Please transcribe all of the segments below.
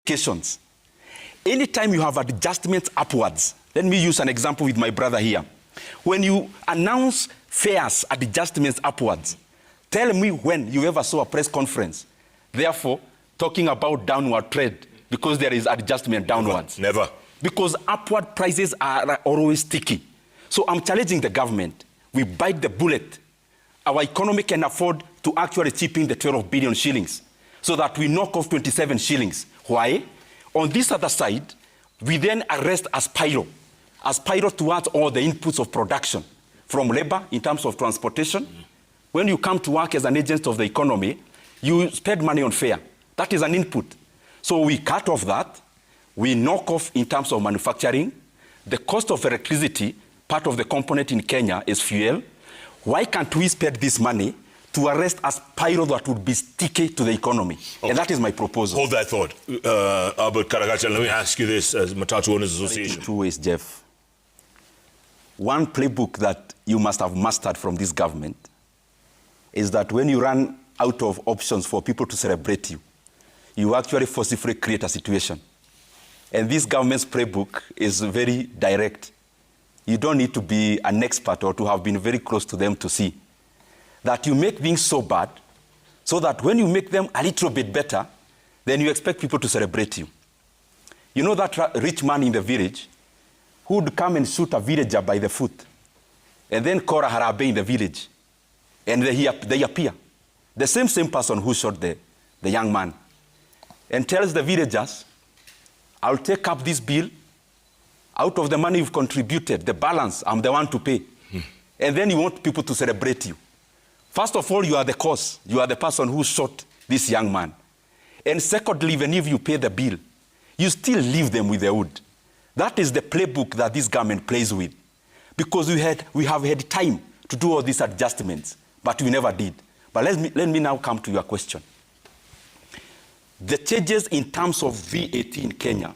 occasions. Anytime you have adjustments upwards, let me use an example with my brother here. When you announce fares adjustments upwards, tell me when you ever saw a press conference, therefore, talking about downward trend because there is adjustment downwards. Never. Because upward prices are always sticky. So I'm challenging the government. We bite the bullet. Our economy can afford to actually chip in the 12 billion shillings so that we knock off 27 shillings. Why? On this other side, we then arrest aspiro towards all the inputs of production, from labor in terms of transportation. When you come to work as an agent of the economy, you spend money on fare. That is an input. So we cut off that. We knock off in terms of manufacturing. The cost of electricity, part of the component in Kenya is fuel. Why can't we spend this money to arrest a spiral that would be sticky to the economy? Okay. And that is my proposal. Hold that thought. Albert Karagacha, let me ask you this as Matatu Owners Association. Two ways, Jeff. One playbook that you must have mastered from this government is that when you run out of options for people to celebrate you, you actually forcibly create a situation. And this government's playbook is very direct. You don't need to be an expert or to have been very close to them to see that you make things so bad so that when you make them a little bit better, then you expect people to celebrate you. You know that rich man in the village who would come and shoot a villager by the foot and then call a harabe in the village, and they appear. The same person who shot the young man and tells the villagers, I'll take up this bill. Out of the money you've contributed, the balance, I'm the one to pay. And then you want people to celebrate you. First of all, you are the cause. You are the person who shot this young man. And secondly, even if you pay the bill, you still leave them with the wood. That is the playbook that this government plays with. Because we have had time to do all these adjustments, but we never did. But let me now come to your question. The changes in terms of VAT in Kenya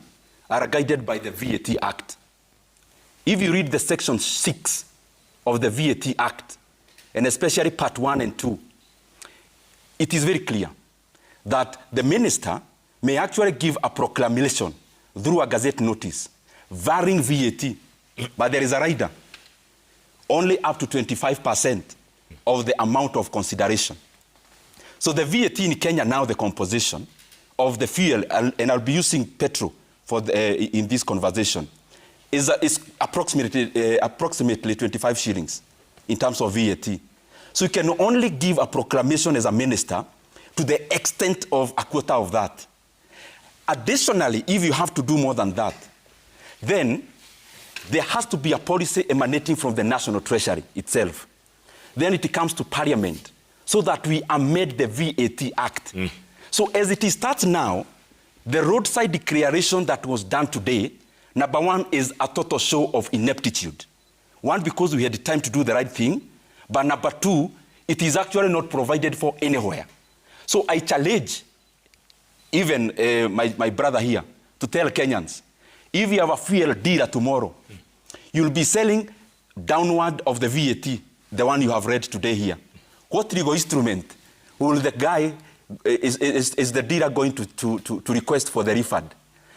are guided by the VAT Act. If you read the section 6 of the VAT Act, and especially part 1 and 2, it is very clear that the minister may actually give a proclamation through a gazette notice varying VAT, but there is a rider, only up to 25% of the amount of consideration. So the VAT in Kenya now, the composition of the fuel, and I'll be using petrol in this conversation, is approximately 25 shillings in terms of VAT. So you can only give a proclamation as a minister to the extent of a quarter of that. Additionally, if you have to do more than that, then there has to be a policy emanating from the National Treasury itself. Then it comes to Parliament so that we amend the VAT Act. So as it starts now, the roadside declaration that was done today, number one, is a total show of ineptitude. One, because we had time to do the right thing, but number two, it is actually not provided for anywhere. So I challenge even my brother here to tell Kenyans, if you have a fuel dealer tomorrow, you'll be selling downward of the VAT, the one you have read today here. What legal instrument will the guy, is the dealer going to request for the refund?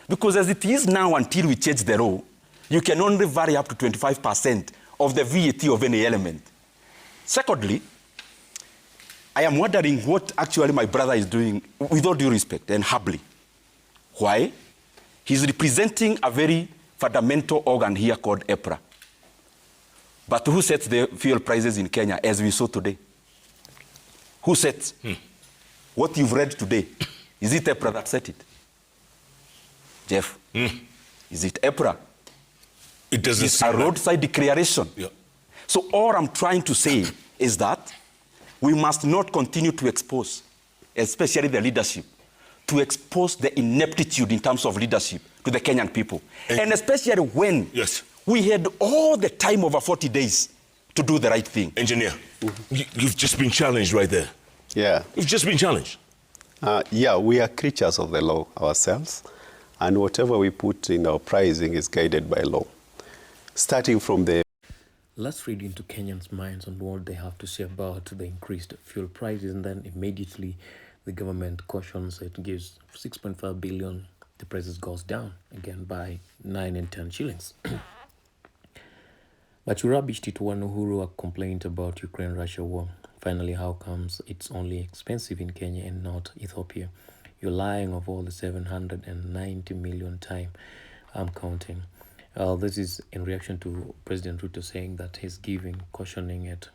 Because as it is now, until we change the law, you can only vary up to 25% of the VAT of any element. Secondly, I am wondering what actually my brother is doing, with all due respect, and humbly. Why? He's representing a very fundamental organ here called EPRA. But who sets the fuel prices in Kenya as we saw today? Who sets? What you've read today, is it EPRA that set it? Jeff, is it EPRA? It doesn't It's a roadside declaration. Yeah. So all I'm trying to say is that we must not continue to expose, especially the leadership, to expose the ineptitude in terms of leadership to the Kenyan people. And especially when we had all the time over 40 days to do the right thing. Engineer, you've just been challenged right there. Yeah. You've just been challenged. Yeah, we are creatures of the law ourselves, and whatever we put in our pricing is guided by law. Starting from the... Let's read into Kenyans' minds on what they have to say about the increased fuel prices, and then immediately the government cautions it gives 6.5 billion the prices goes down again by 9 and 10 shillings. But you rubbished it when Uhuru complained about Ukraine-Russia war. Finally, how comes it's only expensive in Kenya and not Ethiopia? You're lying of all the 790 million time. I'm counting. This is in reaction to President Ruto saying that he's giving, cautioning it,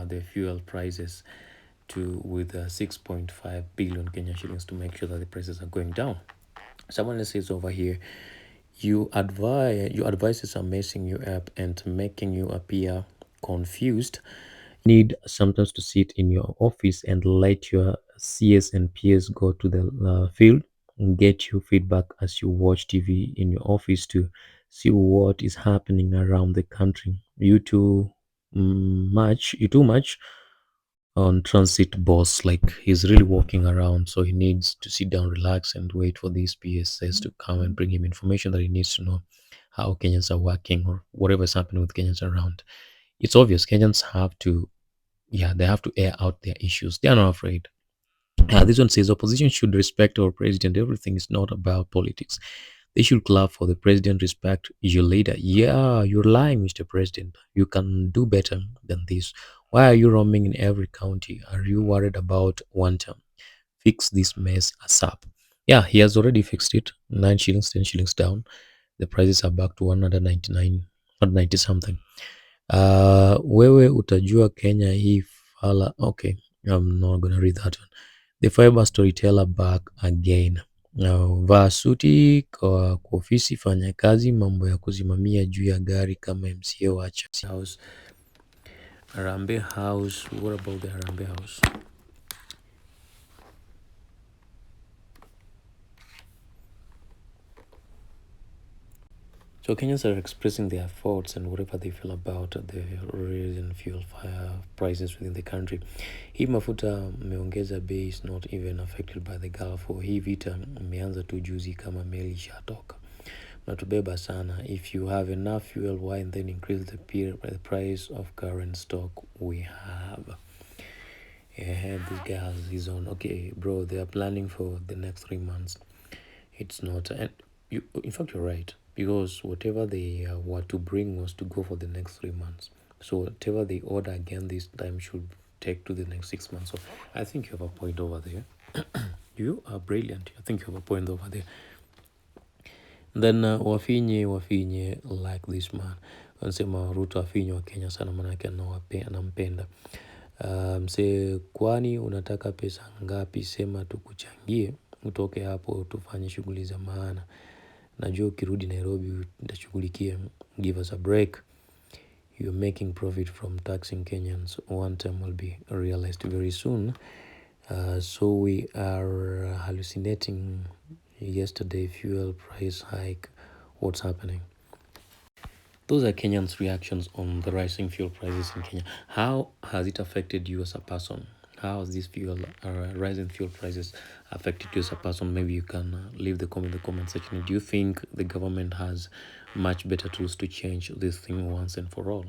the fuel prices with 6.5 billion Kenya shillings to make sure that the prices are going down. Someone says over here, your advices are messing you up and making you appear confused. Need sometimes to sit in your office and let your CS and PS go to the field and get you feedback as you watch TV in your office to see what is happening around the country. You too much on transit boss, like he's really walking around, so he needs to sit down, relax, and wait for these PSS to come and bring him information that he needs to know how Kenyans are working or whatever is happening with Kenyans around. It's obvious Kenyans have to, they have to air out their issues. They are not afraid. This one says opposition should respect our president. Everything is not about politics. They should clap for the president, respect your leader. Yeah, you're lying, Mr. President. You can do better than this. Why are you roaming in every county? Are you worried about one term? Fix this mess ASAP. Yeah, he has already fixed it. 9 shillings, 10 shillings down. The prices are back to 199, 190 something. Wewe utajua Kenya hii fala. Okay, I'm not gonna read that one. The fiber storyteller back again. Vaa suti kwa ofisi, fanya kazi, mambo ya kusimamia juu ya gari kama MCA wacha. House, Harambee House. What about the Harambee House? So Kenyans are expressing their thoughts and whatever they feel about the rise in fuel prices within the country. Hii mafuta meongeza bei is not even affected by the Gulf War. Hii vita imeanza tu juzi kama meli ishatoka. Natubeba sana. If you have enough fuel, why then increase the price of current stock we have? Yeah, this guy has his own. Okay, bro, they are planning for the next 3 months. It's not, and in fact, you're right, because whatever they were to bring was to go for the next 3 months. So whatever they order again this time should take to the next 6 months. So I think you have a point over there. You are brilliant. I think you have a point over there. Then wafinye like this man. Wanasema Ruto afinye wa Kenya sana, manake anampenda. Mse, kwani unataka pesa ngapi? Sema tukuchangie, utoke hapo tufanye shughuli za maana. Najua ukirudi Nairobi utashughulikia. Give us a break. You're making profit from taxing Kenyans. One time will be realized very soon. So we are hallucinating. Yesterday fuel price hike. What's happening? Those are Kenyans' reactions on the rising fuel prices in Kenya. How has it affected you as a person? How has this rising fuel prices affected you as a person? Maybe you can leave the comment in the comment section. Do you think the government has much better tools to change this thing once and for all?